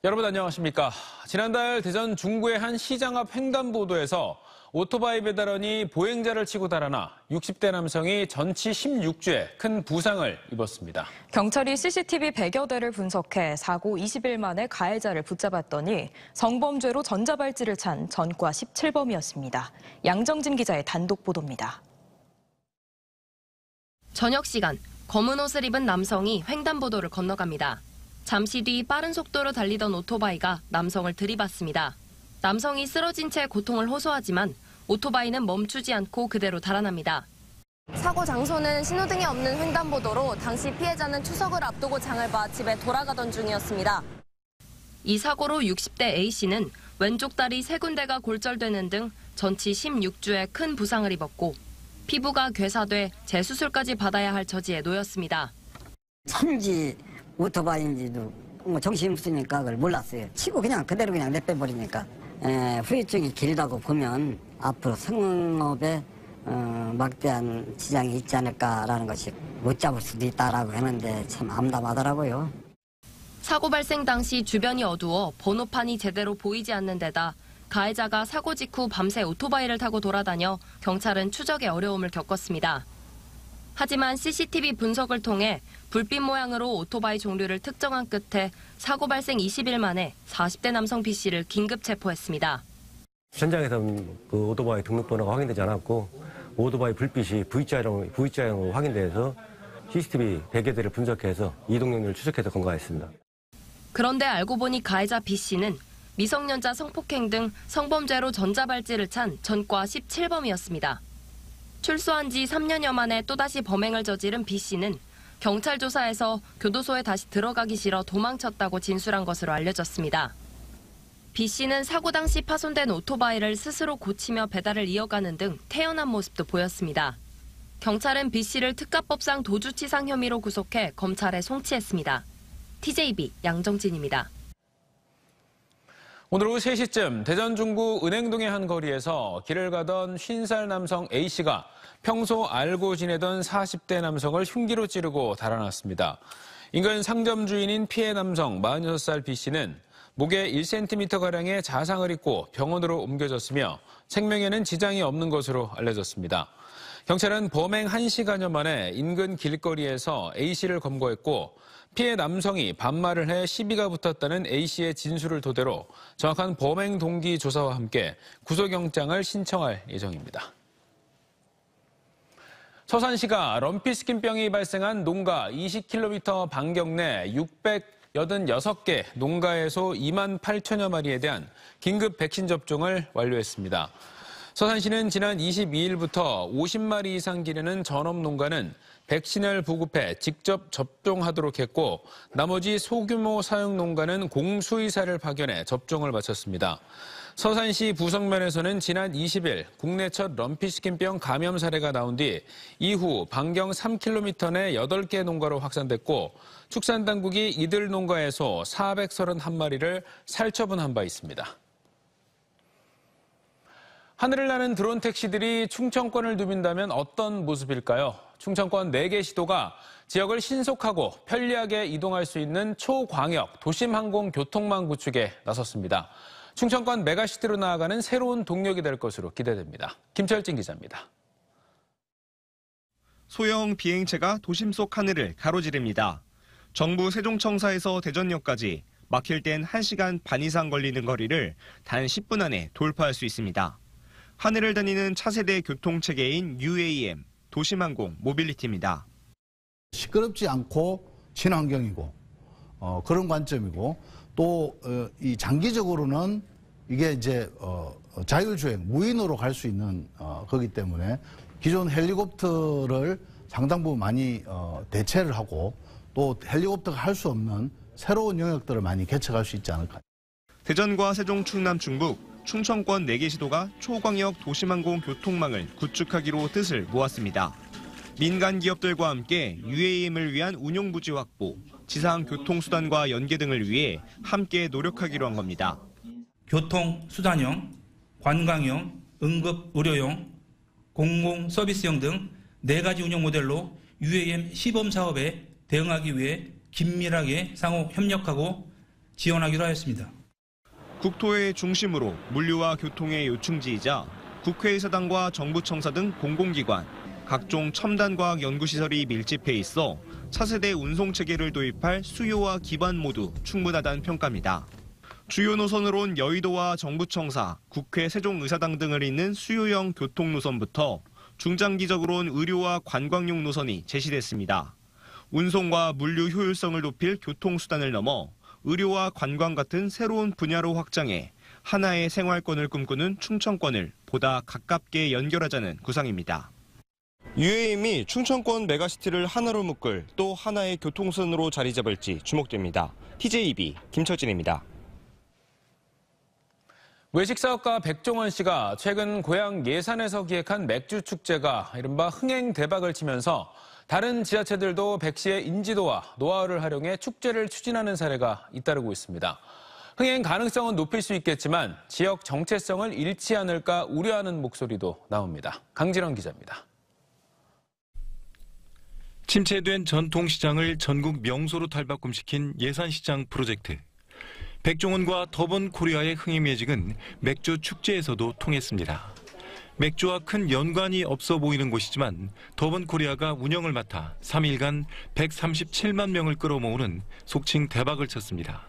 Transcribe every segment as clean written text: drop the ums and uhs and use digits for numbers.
여러분 안녕하십니까. 지난달 대전 중구의 한 시장 앞 횡단보도에서 오토바이 배달원이 보행자를 치고 달아나 60대 남성이 전치 16주에 큰 부상을 입었습니다. 경찰이 CCTV 100여 대를 분석해 사고 20일 만에 가해자를 붙잡았더니 성범죄로 전자발찌를 찬 전과 17범이었습니다. 양정진 기자의 단독 보도입니다. 저녁 시간, 검은 옷을 입은 남성이 횡단보도를 건너갑니다. 잠시 뒤 빠른 속도로 달리던 오토바이가 남성을 들이받습니다. 남성이 쓰러진 채 고통을 호소하지만 오토바이는 멈추지 않고 그대로 달아납니다. 사고 장소는 신호등이 없는 횡단보도로 당시 피해자는 추석을 앞두고 장을 봐 집에 돌아가던 중이었습니다. 이 사고로 60대 A씨는 왼쪽 다리 3군데가 골절되는 등 전치 16주에 큰 부상을 입었고 피부가 괴사돼 재수술까지 받아야 할 처지에 놓였습니다. 차인지 오토바이인지도 정신없으니까 그걸 몰랐어요. 치고 그대로 내빼버리니까 후유증이 길다고 보면 앞으로 성업에 막대한 지장이 있지 않을까라는 것이 못 잡을 수도 있다라고 했는데 참 암담하더라고요. 사고 발생 당시 주변이 어두워 번호판이 제대로 보이지 않는 데다 가해자가 사고 직후 밤새 오토바이를 타고 돌아다녀 경찰은 추적에 어려움을 겪었습니다. 하지만 CCTV 분석을 통해 불빛 모양으로 오토바이 종류를 특정한 끝에 사고 발생 20일 만에 40대 남성 B씨를 긴급 체포했습니다. 현장에서는 그 오토바이 등록번호가 확인되지 않았고 오토바이 불빛이 V자형으로 확인돼서 CCTV 100여 대를 분석해서 이동용을 추적해서 검거했습니다. 그런데 알고 보니 가해자 B씨는 미성년자 성폭행 등 성범죄로 전자발찌를 찬 전과 17범이었습니다. 출소한 지 3년여 만에 또다시 범행을 저지른 B씨는 경찰 조사에서 교도소에 다시 들어가기 싫어 도망쳤다고 진술한 것으로 알려졌습니다. B씨는 사고 당시 파손된 오토바이를 스스로 고치며 배달을 이어가는 등 태연한 모습도 보였습니다. 경찰은 B씨를 특가법상 도주치상 혐의로 구속해 검찰에 송치했습니다. TJB 양정진입니다. 오늘 오후 3시쯤 대전 중구 은행동의 한 거리에서 길을 가던 50살 남성 A씨가 평소 알고 지내던 40대 남성을 흉기로 찌르고 달아났습니다. 인근 상점 주인인 피해 남성 46살 B씨는 목에 1cm가량의 자상을 입고 병원으로 옮겨졌으며 생명에는 지장이 없는 것으로 알려졌습니다. 경찰은 범행 1시간여 만에 인근 길거리에서 A씨를 검거했고 피해 남성이 반말을 해 시비가 붙었다는 A씨의 진술을 토대로 정확한 범행 동기 조사와 함께 구속영장을 신청할 예정입니다. 서산시가 럼피스킨병이 발생한 농가 20km 반경 내 686개 농가에서 2만 8천여 마리에 대한 긴급 백신 접종을 완료했습니다. 서산시는 지난 22일부터 50마리 이상 기르는 전업 농가는 백신을 보급해 직접 접종하도록 했고 나머지 소규모 사육 농가는 공수의사를 파견해 접종을 마쳤습니다. 서산시 부성면에서는 지난 20일 국내 첫 럼피스킨병 감염 사례가 나온 뒤 이후 반경 3km 내 8개 농가로 확산됐고 축산당국이 이들 농가에서 431마리를 살처분한 바 있습니다. 하늘을 나는 드론 택시들이 충청권을 누빈다면 어떤 모습일까요? 충청권 4개 시도가 지역을 신속하고 편리하게 이동할 수 있는 초광역 도심항공 교통망 구축에 나섰습니다. 충청권 메가시티로 나아가는 새로운 동력이 될 것으로 기대됩니다. 김철진 기자입니다. 소형 비행체가 도심 속 하늘을 가로지릅니다. 정부 세종청사에서 대전역까지 막힐 땐 1시간 반 이상 걸리는 거리를 단 10분 안에 돌파할 수 있습니다. 하늘을 다니는 차세대 교통체계인 UAM, 도심항공 모빌리티입니다. 시끄럽지 않고 친환경이고 그런 관점이고 또 이 장기적으로는 이게 이제 자율주행, 무인으로 갈 수 있는 거기 때문에 기존 헬리콥터를 상당 부분 많이 대체를 하고 또 헬리콥터가 할 수 없는 새로운 영역들을 많이 개척할 수 있지 않을까. 대전과 세종, 충남, 충북, 충청권 4개 시도가 초광역 도심항공 교통망을 구축하기로 뜻을 모았습니다. 민간 기업들과 함께 UAM을 위한 운용 부지 확보, 지상 교통수단과 연계 등을 위해 함께 노력하기로 한 겁니다. 교통수단형, 관광형, 응급의료용, 공공서비스형 등 4가지 운영 모델로 UAM 시범 사업에 대응하기 위해 긴밀하게 상호 협력하고 지원하기로 하였습니다. 국토의 중심으로 물류와 교통의 요충지이자 국회의사당과 정부청사 등 공공기관, 각종 첨단과학 연구시설이 밀집해 있어 차세대 운송체계를 도입할 수요와 기반 모두 충분하다는 평가입니다. 주요 노선으론 여의도와 정부청사, 국회 세종의사당 등을 잇는 수요형 교통노선부터 중장기적으론 의료와 관광용 노선이 제시됐습니다. 운송과 물류 효율성을 높일 교통수단을 넘어 의료와 관광 같은 새로운 분야로 확장해 하나의 생활권을 꿈꾸는 충청권을 보다 가깝게 연결하자는 구상입니다. UAM이 충청권 메가시티를 하나로 묶을 또 하나의 교통선으로 자리 잡을지 주목됩니다. TJB 김철진입니다. 외식사업가 백종원 씨가 최근 고향 예산에서 기획한 맥주 축제가 이른바 흥행 대박을 치면서 다른 지자체들도 백 씨의 인지도와 노하우를 활용해 축제를 추진하는 사례가 잇따르고 있습니다. 흥행 가능성은 높일 수 있겠지만 지역 정체성을 잃지 않을까 우려하는 목소리도 나옵니다. 강진원 기자입니다. 침체된 전통시장을 전국 명소로 탈바꿈시킨 예산시장 프로젝트. 백종원과 더본코리아의 흥행 매직은 맥주 축제에서도 통했습니다. 맥주와 큰 연관이 없어 보이는 곳이지만 더본코리아가 운영을 맡아 3일간 137만 명을 끌어모으는 속칭 대박을 쳤습니다.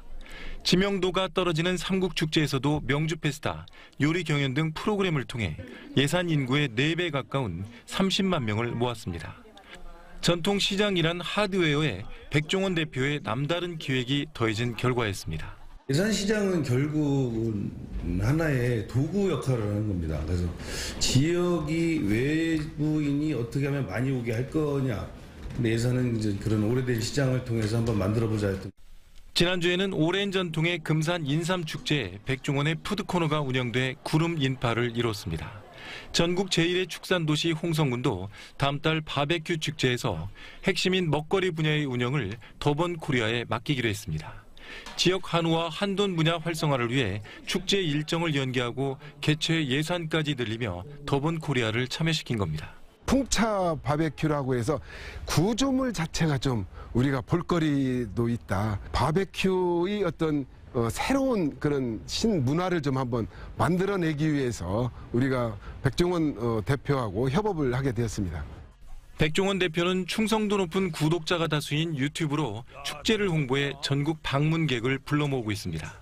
知명도가 떨어지는 삼국축제에서도 명주페스타, 요리경연 등 프로그램을 통해 예산 인구의 4배 가까운 30만 명을 모았습니다. 전통시장이란 하드웨어에 백종원 대표의 남다른 기획이 더해진 결과였습니다. 예산시장은 결국은 하나의 도구 역할을 하는 겁니다. 그래서 지역이 외부인이 어떻게 하면 많이 오게 할 거냐. 근데 예산은 이제 그런 오래된 시장을 통해서 한번 만들어보자 했던. 지난주에는 오랜 전통의 금산 인삼축제에 백종원의 푸드코너가 운영돼 구름 인파를 이뤘습니다. 전국 제1의 축산도시 홍성군도 다음 달 바베큐 축제에서 핵심인 먹거리 분야의 운영을 더본코리아에 맡기기로 했습니다. 지역 한우와 한돈 분야 활성화를 위해 축제 일정을 연기하고 개최 예산까지 늘리며 더본코리아를 참여시킨 겁니다. 풍차 바베큐라고 해서 구조물 자체가 좀 우리가 볼거리도 있다. 바베큐의 어떤 새로운 그런 신문화를 좀 한번 만들어내기 위해서 우리가 백종원 대표하고 협업을 하게 되었습니다. 백종원 대표는 충성도 높은 구독자가 다수인 유튜브로 축제를 홍보해 전국 방문객을 불러 모으고 있습니다.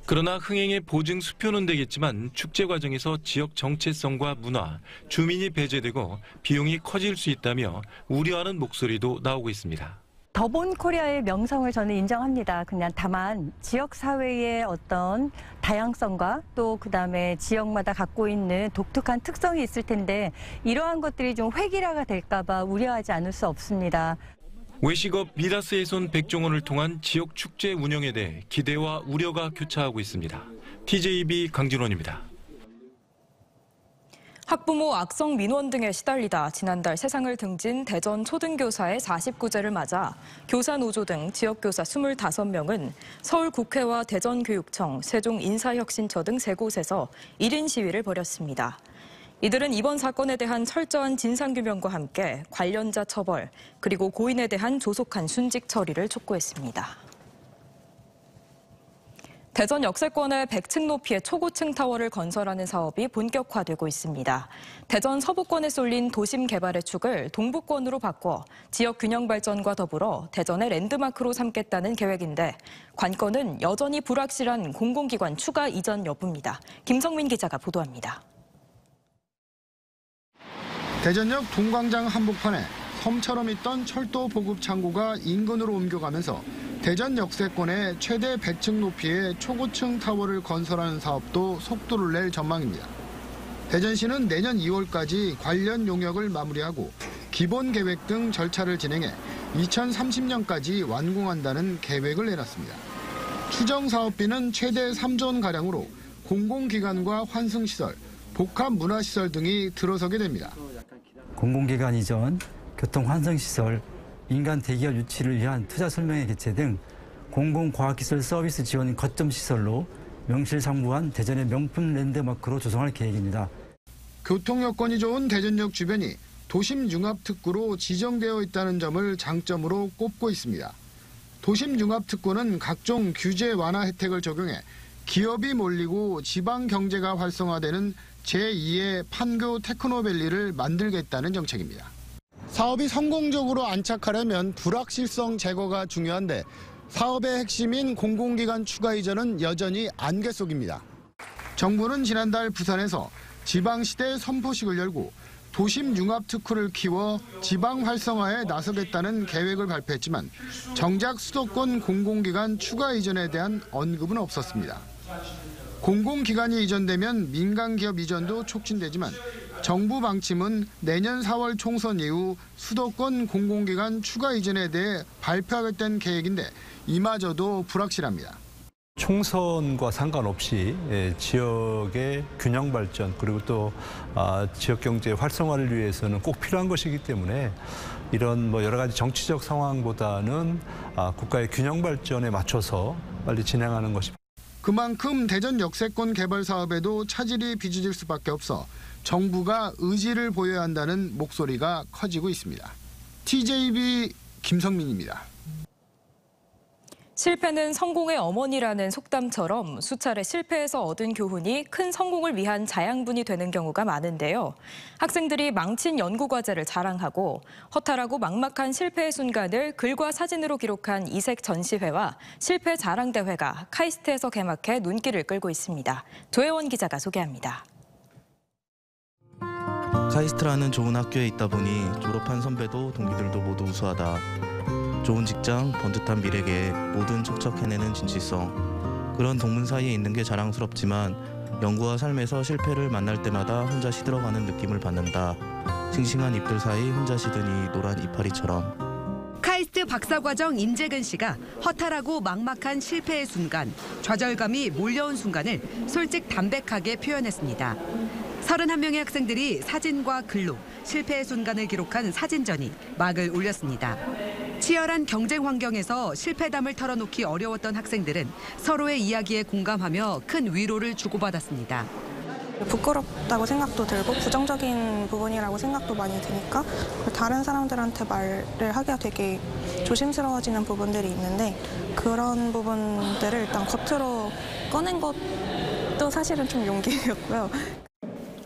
그러나 흥행의 보증 수표는 되겠지만 축제 과정에서 지역 정체성과 문화, 주민이 배제되고 비용이 커질 수 있다며 우려하는 목소리도 나오고 있습니다. 더본코리아의 명성을 저는 인정합니다. 그냥 다만 지역사회의 어떤 다양성과 또 그다음에 지역마다 갖고 있는 독특한 특성이 있을 텐데 이러한 것들이 좀 획일화가 될까 봐 우려하지 않을 수 없습니다. 외식업 미다스의 손 백종원을 통한 지역 축제 운영에 대해 기대와 우려가 교차하고 있습니다. TJB 강진원입니다. 학부모 악성 민원 등에 시달리다 지난달 세상을 등진 대전 초등교사의 49제를 맞아 교사노조 등 지역교사 25명은 서울국회와 대전교육청, 세종인사혁신처 등 3곳에서 1인 시위를 벌였습니다. 이들은 이번 사건에 대한 철저한 진상규명과 함께 관련자 처벌, 그리고 고인에 대한 조속한 순직 처리를 촉구했습니다. 대전 역세권의 100층 높이의 초고층 타워를 건설하는 사업이 본격화되고 있습니다. 대전 서부권에 쏠린 도심 개발의 축을 동부권으로 바꿔 지역 균형 발전과 더불어 대전의 랜드마크로 삼겠다는 계획인데 관건은 여전히 불확실한 공공기관 추가 이전 여부입니다. 김성민 기자가 보도합니다. 대전역 동광장 한복판에 섬처럼 있던 철도 보급 창고가 인근으로 옮겨가면서 대전 역세권의 최대 100층 높이의 초고층 타워를 건설하는 사업도 속도를 낼 전망입니다. 대전시는 내년 2월까지 관련 용역을 마무리하고 기본 계획 등 절차를 진행해 2030년까지 완공한다는 계획을 내놨습니다. 추정 사업비는 최대 3조 원가량으로 공공기관과 환승시설, 복합문화시설 등이 들어서게 됩니다. 공공기관 이전, 교통환승시설, 민간 대기업 유치를 위한 투자 설명회 개최 등 공공과학기술 서비스 지원 거점시설로 명실상부한 대전의 명품 랜드마크로 조성할 계획입니다. 교통 여건이 좋은 대전역 주변이 도심 융합 특구로 지정되어 있다는 점을 장점으로 꼽고 있습니다. 도심융합특구는 각종 규제 완화 혜택을 적용해 기업이 몰리고 지방 경제가 활성화되는 제2의 판교 테크노밸리를 만들겠다는 정책입니다. 사업이 성공적으로 안착하려면 불확실성 제거가 중요한데 사업의 핵심인 공공기관 추가 이전은 여전히 안개 속입니다. 정부는 지난달 부산에서 지방시대 선포식을 열고 도심융합특구를 키워 지방 활성화에 나서겠다는 계획을 발표했지만 정작 수도권 공공기관 추가 이전에 대한 언급은 없었습니다. 공공기관이 이전되면 민간기업 이전도 촉진되지만 정부 방침은 내년 4월 총선 이후 수도권 공공기관 추가 이전에 대해 발표하겠다는 계획인데 이마저도 불확실합니다. 총선과 상관없이 지역의 균형 발전 그리고 또 지역 경제 활성화를 위해서는 꼭 필요한 것이기 때문에 이런 여러 가지 정치적 상황보다는 국가의 균형 발전에 맞춰서 빨리 진행하는 것이. 그만큼 대전 역세권 개발 사업에도 차질이 빚어질 수밖에 없어 정부가 의지를 보여야 한다는 목소리가 커지고 있습니다. TJB 김성민입니다. 실패는 성공의 어머니라는 속담처럼 수차례 실패에서 얻은 교훈이 큰 성공을 위한 자양분이 되는 경우가 많은데요. 학생들이 망친 연구과제를 자랑하고 허탈하고 막막한 실패의 순간을 글과 사진으로 기록한 이색 전시회와 실패 자랑대회가 카이스트에서 개막해 눈길을 끌고 있습니다. 조혜원 기자가 소개합니다. 카이스트라는 좋은 학교에 있다 보니 졸업한 선배도 동기들도 모두 우수하다. 좋은 직장, 번듯한 미래계에 모든 척척해내는 진실성. 그런 동문 사이에 있는 게 자랑스럽지만 연구와 삶에서 실패를 만날 때마다 혼자 시들어가는 느낌을 받는다. 싱싱한 잎들 사이 혼자 시드니 노란 이파리처럼. 카이스트 박사과정 임재근 씨가 허탈하고 막막한 실패의 순간, 좌절감이 몰려온 순간을 솔직 담백하게 표현했습니다. 31명의 학생들이 사진과 글로 실패의 순간을 기록한 사진전이 막을 올렸습니다. 치열한 경쟁 환경에서 실패담을 털어놓기 어려웠던 학생들은 서로의 이야기에 공감하며 큰 위로를 주고받았습니다. 부끄럽다고 생각도 들고 부정적인 부분이라고 생각도 많이 드니까 다른 사람들한테 말을 하기가 되게 조심스러워지는 부분들이 있는데 그런 부분들을 일단 겉으로 꺼낸 것도 사실은 좀 용기였고요.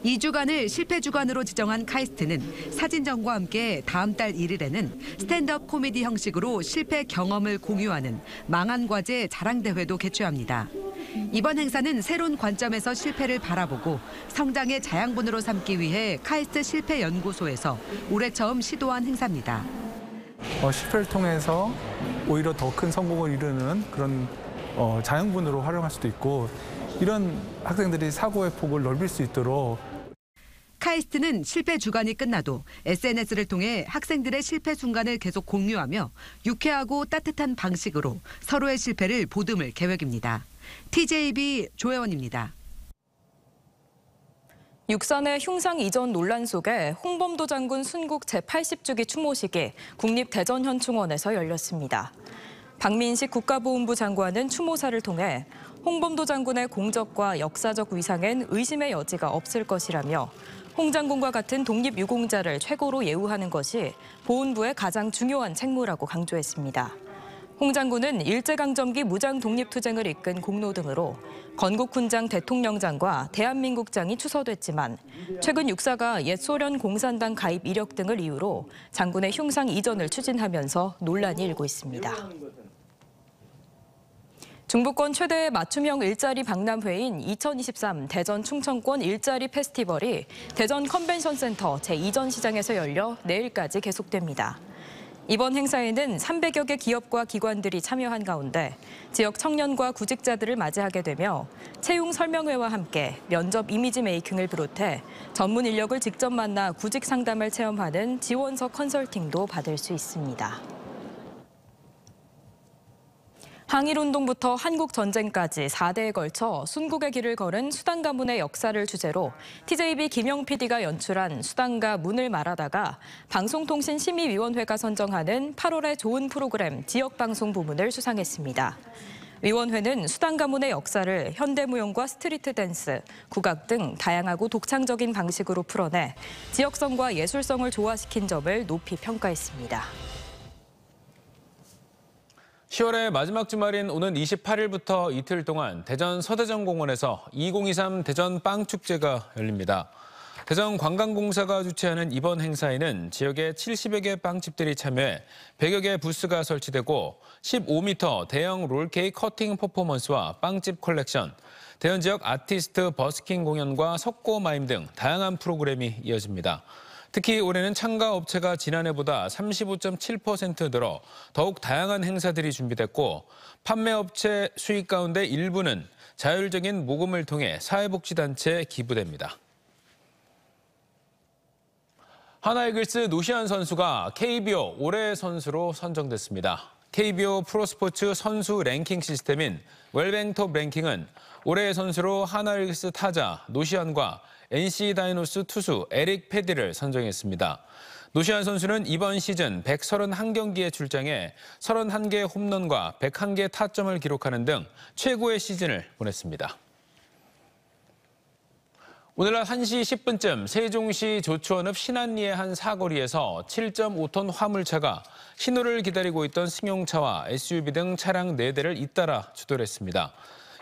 2주간을 실패 주간으로 지정한 카이스트는 사진전과 함께 다음 달 1일에는 스탠드업 코미디 형식으로 실패 경험을 공유하는 망한 과제 자랑대회도 개최합니다. 이번 행사는 새로운 관점에서 실패를 바라보고 성장의 자양분으로 삼기 위해 카이스트 실패연구소에서 올해 처음 시도한 행사입니다. 실패를 통해서 오히려 더 큰 성공을 이루는 그런 자양분으로 활용할 수도 있고 이런 학생들이 사고의 폭을 넓힐 수 있도록 카이스트는 실패 주간이 끝나도 SNS를 통해 학생들의 실패 순간을 계속 공유하며 유쾌하고 따뜻한 방식으로 서로의 실패를 보듬을 계획입니다. TJB 조혜원입니다. 육산의 흉상 이전 논란 속에 홍범도 장군 순국 제80주기 추모식이 국립대전현충원에서 열렸습니다. 박민식 국가보훈부 장관은 추모사를 통해 홍범도 장군의 공적과 역사적 위상엔 의심의 여지가 없을 것이라며 홍 장군과 같은 독립유공자를 최고로 예우하는 것이 보훈부의 가장 중요한 책무라고 강조했습니다. 홍 장군은 일제강점기 무장독립투쟁을 이끈 공로 등으로 건국훈장 대통령장과 대한민국장이 추서됐지만 최근 육사가 옛 소련 공산당 가입 이력 등을 이유로 장군의 흉상 이전을 추진하면서 논란이 일고 있습니다. 중부권 최대의 맞춤형 일자리 박람회인 2023 대전 충청권 일자리 페스티벌이 대전 컨벤션센터 제2전시장에서 열려 내일까지 계속됩니다. 이번 행사에는 300여 개 기업과 기관들이 참여한 가운데 지역 청년과 구직자들을 맞이하게 되며 채용 설명회와 함께 면접 이미지 메이킹을 비롯해 전문 인력을 직접 만나 구직 상담을 체험하는 지원서 컨설팅도 받을 수 있습니다. 항일운동부터 한국전쟁까지 4대에 걸쳐 순국의 길을 걸은 수당 가문의 역사를 주제로 TJB 김영 PD가 연출한 수당가 문을 말하다가 방송통신심의위원회가 선정하는 8월의 좋은 프로그램 지역방송 부문을 수상했습니다. 위원회는 수당 가문의 역사를 현대무용과 스트리트 댄스, 국악 등 다양하고 독창적인 방식으로 풀어내 지역성과 예술성을 조화시킨 점을 높이 평가했습니다. 10월의 마지막 주말인 오는 28일부터 이틀 동안 대전 서대전공원에서 2023 대전 빵축제가 열립니다. 대전 관광공사가 주최하는 이번 행사에는 지역의 70여 개 빵집들이 참여해 100여 개 부스가 설치되고 15m 대형 롤케이크 커팅 퍼포먼스와 빵집 컬렉션, 대전 지역 아티스트 버스킹 공연과 석고 마임 등 다양한 프로그램이 이어집니다. 특히 올해는 참가 업체가 지난해보다 35.7% 늘어 더욱 다양한 행사들이 준비됐고 판매 업체 수익 가운데 일부는 자율적인 모금을 통해 사회복지단체에 기부됩니다. 하나이글스 노시안 선수가 KBO 올해의 선수로 선정됐습니다. KBO 프로스포츠 선수 랭킹 시스템인 웰뱅톱 랭킹은 올해의 선수로 하나이글스 타자 노시안과 NC 다이노스 투수 에릭 패디를 선정했습니다. 노시안 선수는 이번 시즌 131경기에 출장해 31개 홈런과 101개 타점을 기록하는 등 최고의 시즌을 보냈습니다. 오늘 낮 1시 10분쯤 세종시 조추원읍 신안리의 한 사거리에서 7.5톤 화물차가 신호를 기다리고 있던 승용차와 SUV 등 차량 4대를 잇따라 추돌했습니다.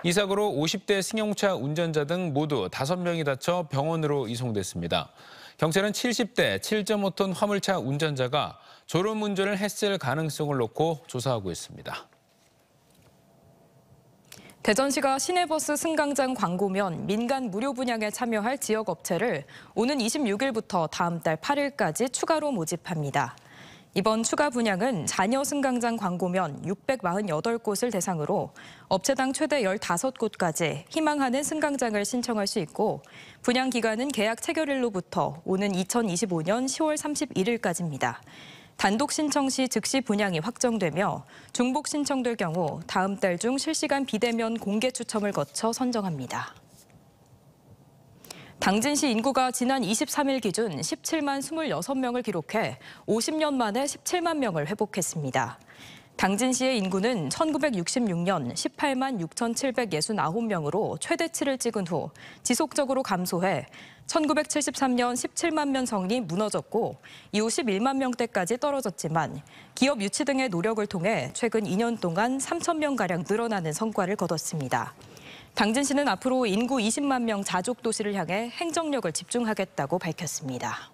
이 사고로 50대 승용차 운전자 등 모두 5명이 다쳐 병원으로 이송됐습니다. 경찰은 70대 7.5톤 화물차 운전자가 졸음운전을 했을 가능성을 놓고 조사하고 있습니다. 대전시가 시내버스 승강장 광고면 민간 무료 분양에 참여할 지역 업체를 오는 26일부터 다음 달 8일까지 추가로 모집합니다. 이번 추가 분양은 자녀 승강장 광고면 648곳을 대상으로 업체당 최대 15곳까지 희망하는 승강장을 신청할 수 있고 분양 기간은 계약 체결일로부터 오는 2025년 10월 31일까지입니다. 단독 신청 시 즉시 분양이 확정되며 중복 신청될 경우 다음 달 중 실시간 비대면 공개 추첨을 거쳐 선정합니다. 당진시 인구가 지난 23일 기준 17만 26명을 기록해 50년 만에 17만 명을 회복했습니다. 당진시의 인구는 1966년 18만 6,769명으로 최대치를 찍은 후 지속적으로 감소해 1973년 17만 명 선이 무너졌고 이후 11만 명대까지 떨어졌지만 기업 유치 등의 노력을 통해 최근 2년 동안 3천 명가량 늘어나는 성과를 거뒀습니다. 당진시는 앞으로 인구 20만 명 자족 도시를 향해 행정력을 집중하겠다고 밝혔습니다.